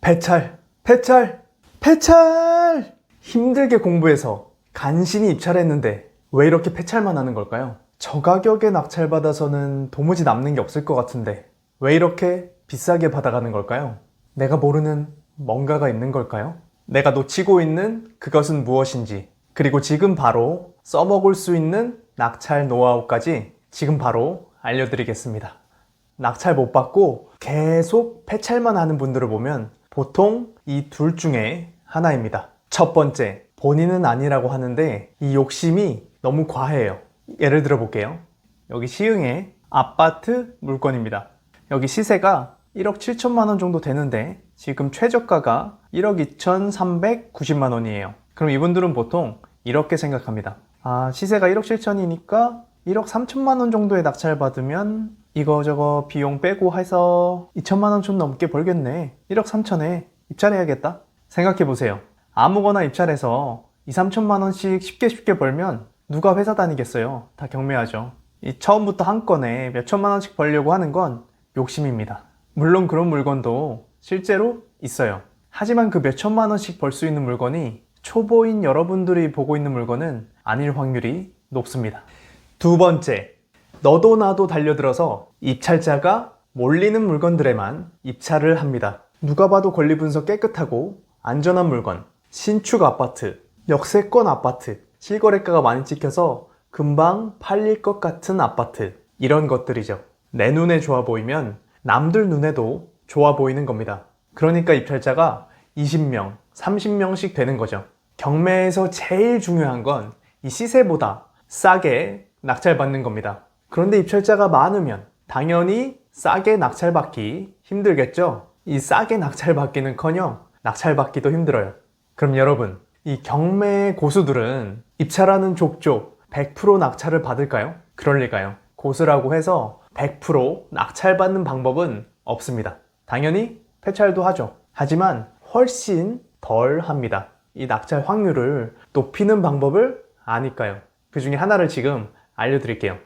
배찰, 배찰, 배찰! 힘들게 공부해서 간신히 입찰했는데 왜 이렇게 배찰만 하는 걸까요? 저 가격에 낙찰받아서는 도무지 남는 게 없을 것 같은데 왜 이렇게 비싸게 받아가는 걸까요? 내가 모르는 뭔가가 있는 걸까요? 내가 놓치고 있는 그것은 무엇인지, 그리고 지금 바로 써먹을 수 있는 낙찰 노하우까지 지금 바로 알려드리겠습니다. 낙찰 못 받고 계속 폐찰만 하는 분들을 보면 보통 이 둘 중에 하나입니다. 첫 번째, 본인은 아니라고 하는데 이 욕심이 너무 과해요. 예를 들어 볼게요. 여기 시흥의 아파트 물건입니다. 여기 시세가 1억 7천만 원 정도 되는데 지금 최저가가 1억 2,390만 원이에요. 그럼 이분들은 보통 이렇게 생각합니다. 시세가 1억 7천이니까 1억 3천만 원 정도의 낙찰 받으면 이거저거 비용 빼고 해서 2천만 원 좀 넘게 벌겠네. 1억 3천에 입찰해야겠다. 생각해 보세요. 아무거나 입찰해서 2, 3천만 원씩 쉽게 벌면 누가 회사 다니겠어요? 다 경매하죠. 이 처음부터 한 건에 몇 천만 원씩 벌려고 하는 건 욕심입니다. 물론 그런 물건도 실제로 있어요. 하지만 그 몇 천만 원씩 벌 수 있는 물건이 초보인 여러분들이 보고 있는 물건은 아닐 확률이 높습니다. 두 번째, 너도 나도 달려들어서 입찰자가 몰리는 물건들에만 입찰을 합니다. 누가 봐도 권리 분석 깨끗하고 안전한 물건, 신축 아파트, 역세권 아파트, 실거래가가 많이 찍혀서 금방 팔릴 것 같은 아파트, 이런 것들이죠. 내 눈에 좋아 보이면 남들 눈에도 좋아 보이는 겁니다. 그러니까 입찰자가 20명, 30명씩 되는 거죠. 경매에서 제일 중요한 건 이 시세보다 싸게 낙찰받는 겁니다. 그런데 입찰자가 많으면 당연히 싸게 낙찰받기 힘들겠죠? 이 싸게 낙찰받기는커녕 낙찰받기도 힘들어요. 그럼 여러분, 이 경매 고수들은 입찰하는 족족 100% 낙찰을 받을까요? 그럴 리가요. 고수라고 해서 100% 낙찰받는 방법은 없습니다. 당연히 폐찰도 하죠. 하지만 훨씬 덜 합니다. 이 낙찰 확률을 높이는 방법을 아니까요. 그 중에 하나를 지금 알려드릴게요.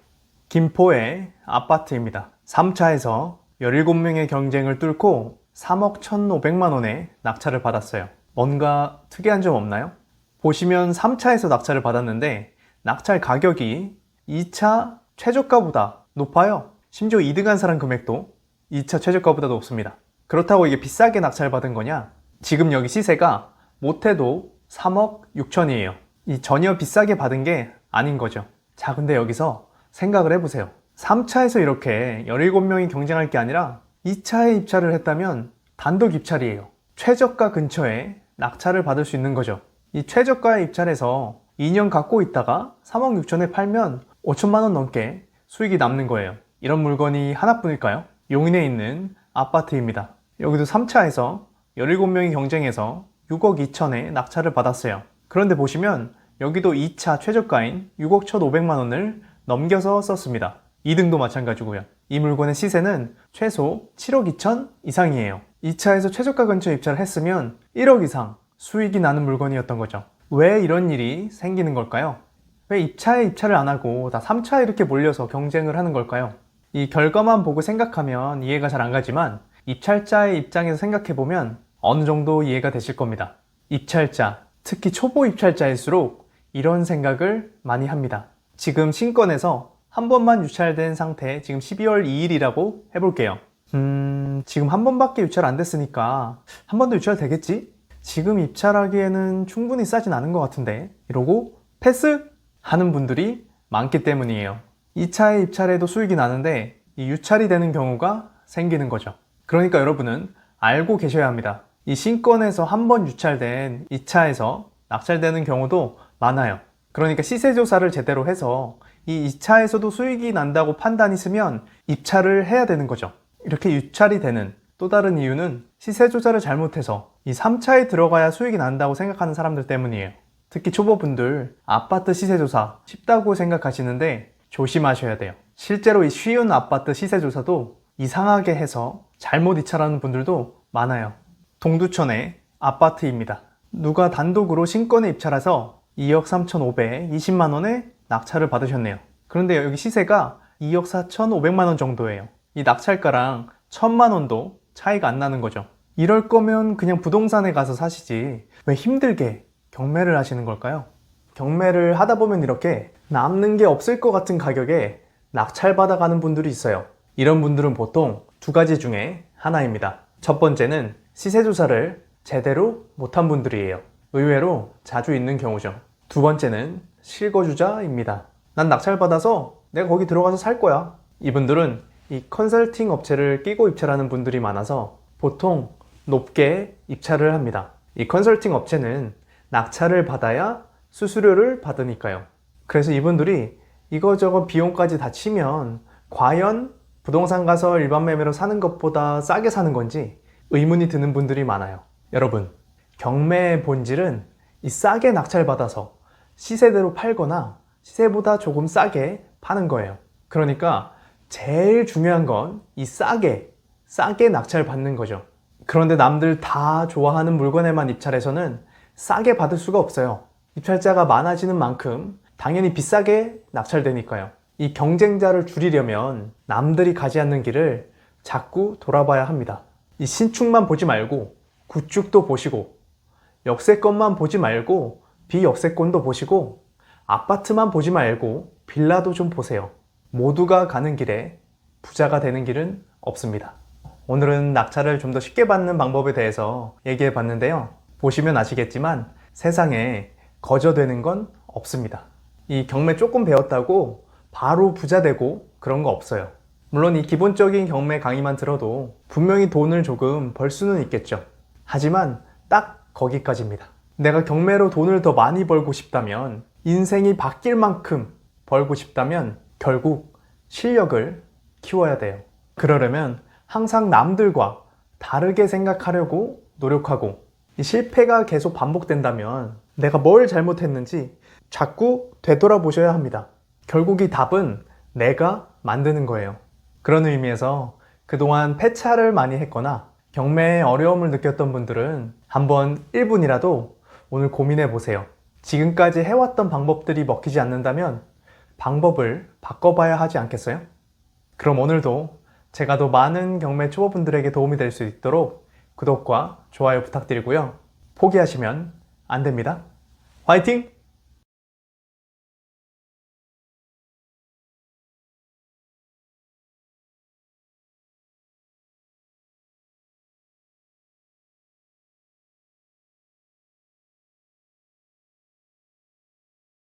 김포의 아파트입니다. 3차에서 17명의 경쟁을 뚫고 3억 1,500만 원에 낙찰을 받았어요. 뭔가 특이한 점 없나요? 보시면 3차에서 낙찰을 받았는데 낙찰 가격이 2차 최저가보다 높아요. 심지어 2등한 사람 금액도 2차 최저가보다 높습니다. 그렇다고 이게 비싸게 낙찰받은 거냐? 지금 여기 시세가 못해도 3억 6천이에요. 이 전혀 비싸게 받은 게 아닌 거죠. 자, 근데 여기서 생각을 해보세요. 3차에서 이렇게 17명이 경쟁할 게 아니라 2차에 입찰을 했다면 단독 입찰이에요. 최저가 근처에 낙찰을 받을 수 있는 거죠. 이 최저가에 입찰해서 2년 갖고 있다가 3억 6천에 팔면 5천만 원 넘게 수익이 남는 거예요. 이런 물건이 하나뿐일까요? 용인에 있는 아파트입니다. 여기도 3차에서 17명이 경쟁해서 6억 2천에 낙찰을 받았어요. 그런데 보시면 여기도 2차 최저가인 6억 1,500만 원을 넘겨서 썼습니다. 2등도 마찬가지고요. 이 물건의 시세는 최소 7억 2천 이상이에요. 2차에서 최저가 근처에 입찰을 했으면 1억 이상 수익이 나는 물건이었던 거죠. 왜 이런 일이 생기는 걸까요? 왜 입찰에 입찰을 안 하고 다 3차에 이렇게 몰려서 경쟁을 하는 걸까요? 이 결과만 보고 생각하면 이해가 잘 안 가지만 입찰자의 입장에서 생각해보면 어느 정도 이해가 되실 겁니다. 입찰자, 특히 초보 입찰자일수록 이런 생각을 많이 합니다. 지금 신건에서 한 번만 유찰된 상태, 지금 12월 2일이라고 해볼게요. 지금 한 번밖에 유찰 안 됐으니까 한 번 더 유찰 되겠지? 지금 입찰하기에는 충분히 싸진 않은 것 같은데 이러고 패스? 하는 분들이 많기 때문이에요. 2차에 입찰해도 수익이 나는데 이 유찰이 되는 경우가 생기는 거죠. 그러니까 여러분은 알고 계셔야 합니다. 이 신건에서 한 번 유찰된 2차에서 낙찰되는 경우도 많아요. 그러니까 시세조사를 제대로 해서 이 2차에서도 수익이 난다고 판단이 있으면 입찰을 해야 되는 거죠. 이렇게 유찰이 되는 또 다른 이유는 시세조사를 잘못해서 이 3차에 들어가야 수익이 난다고 생각하는 사람들 때문이에요. 특히 초보분들 아파트 시세조사 쉽다고 생각하시는데 조심하셔야 돼요. 실제로 이 쉬운 아파트 시세조사도 이상하게 해서 잘못 입찰하는 분들도 많아요. 동두천의 아파트입니다. 누가 단독으로 신건에 입찰해서 2억 3,520만 원에 낙찰을 받으셨네요. 그런데 여기 시세가 2억 4,500만 원 정도예요. 이 낙찰가랑 1,000만 원도 차이가 안 나는 거죠. 이럴 거면 그냥 부동산에 가서 사시지 왜 힘들게 경매를 하시는 걸까요? 경매를 하다 보면 이렇게 남는 게 없을 것 같은 가격에 낙찰받아 가는 분들이 있어요. 이런 분들은 보통 두 가지 중에 하나입니다. 첫 번째는 시세 조사를 제대로 못한 분들이에요. 의외로 자주 있는 경우죠. 두 번째는 실거주자입니다. 난 낙찰받아서 내가 거기 들어가서 살 거야. 이분들은 이 컨설팅 업체를 끼고 입찰하는 분들이 많아서 보통 높게 입찰을 합니다. 이 컨설팅 업체는 낙찰을 받아야 수수료를 받으니까요. 그래서 이분들이 이거저거 비용까지 다 치면 과연 부동산 가서 일반 매매로 사는 것보다 싸게 사는 건지 의문이 드는 분들이 많아요. 여러분, 경매의 본질은 이 싸게 낙찰받아서 시세대로 팔거나 시세보다 조금 싸게 파는 거예요. 그러니까 제일 중요한 건 이 싸게 낙찰받는 거죠. 그런데 남들 다 좋아하는 물건에만 입찰해서는 싸게 받을 수가 없어요. 입찰자가 많아지는 만큼 당연히 비싸게 낙찰되니까요. 이 경쟁자를 줄이려면 남들이 가지 않는 길을 자꾸 돌아봐야 합니다. 이 신축만 보지 말고 구축도 보시고 역세권만 보지 말고 비역세권도 보시고 아파트만 보지 말고 빌라도 좀 보세요. 모두가 가는 길에 부자가 되는 길은 없습니다. 오늘은 낙찰을 좀 더 쉽게 받는 방법에 대해서 얘기해 봤는데요. 보시면 아시겠지만 세상에 거저되는 건 없습니다. 이 경매 조금 배웠다고 바로 부자 되고 그런 거 없어요. 물론 이 기본적인 경매 강의만 들어도 분명히 돈을 조금 벌 수는 있겠죠. 하지만 딱 거기까지입니다. 내가 경매로 돈을 더 많이 벌고 싶다면, 인생이 바뀔 만큼 벌고 싶다면 결국 실력을 키워야 돼요. 그러려면 항상 남들과 다르게 생각하려고 노력하고, 이 실패가 계속 반복된다면 내가 뭘 잘못했는지 자꾸 되돌아보셔야 합니다. 결국 이 답은 내가 만드는 거예요. 그런 의미에서 그동안 폐차를 많이 했거나 경매에 어려움을 느꼈던 분들은 한번 1분이라도 오늘 고민해 보세요. 지금까지 해왔던 방법들이 먹히지 않는다면 방법을 바꿔봐야 하지 않겠어요? 그럼 오늘도 제가 더 많은 경매 초보분들에게 도움이 될 수 있도록 구독과 좋아요 부탁드리고요. 포기하시면 안 됩니다. 화이팅!